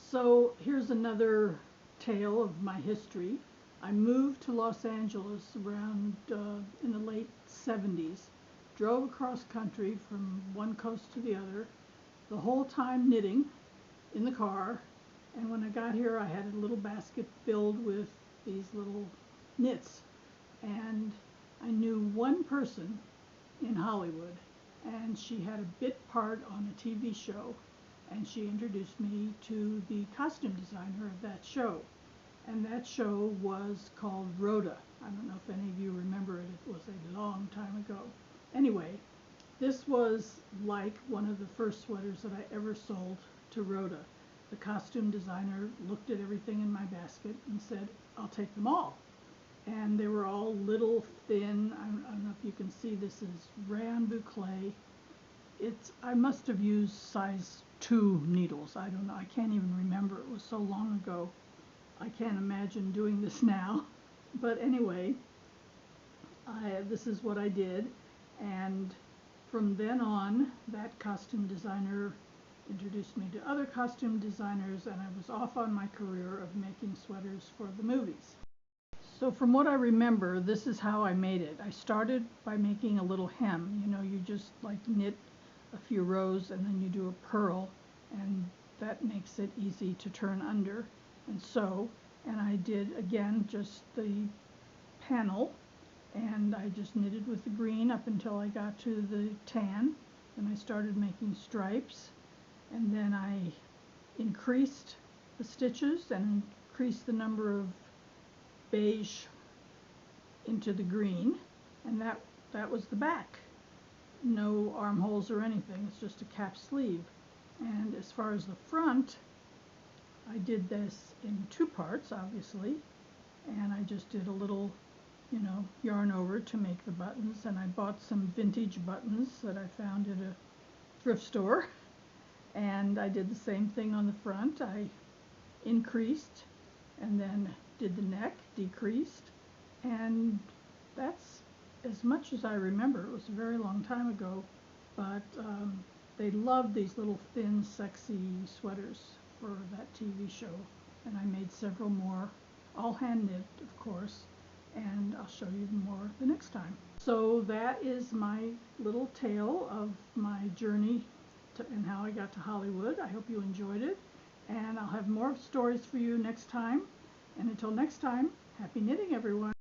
So here's another tale of my history. I moved to Los Angeles around in the late 70s, drove across country from one coast to the other, the whole time knitting in the car, and when I got here I had a little basket filled with these little knits, and I knew one person in Hollywood, and she had a bit part on a TV show, and she introduced me to the costume designer of that show. And that show was called Rhoda. I don't know if any of you remember it. It was a long time ago. Anyway, this was like one of the first sweaters that I ever sold to Rhoda. The costume designer looked at everything in my basket and said, "I'll take them all." And they were all little, thin, I don't know if you can see, this is rayon boucle. I must have used size 2 needles. I don't know. I can't even remember. It was so long ago. I can't imagine doing this now. But anyway, this is what I did. And from then on, that costume designer introduced me to other costume designers, and I was off on my career of making sweaters for the movies. So from what I remember, this is how I made it. I started by making a little hem. You know, you just like knit a few rows and then you do a purl, and that makes it easy to turn under and sew. And I did again just the panel, and I just knitted with the green up until I got to the tan. Then I started making stripes, and then I increased the stitches and increased the number of beige into the green, and that was the back. No armholes or anything, it's just a cap sleeve. And as far as the front, I did this in 2 parts, obviously, and I just did a little, yarn over to make the buttons, and I bought some vintage buttons that I found at a thrift store, and I did the same thing on the front. I increased and then did the neck, decreased, and that's as much as I remember. It was a very long time ago, but they loved these little thin, sexy sweaters for that TV show, and I made several more, all hand knit, of course, and I'll show you more the next time. So that is my little tale of my journey and how I got to Hollywood. I hope you enjoyed it, and I'll have more stories for you next time. And until next time, happy knitting, everyone.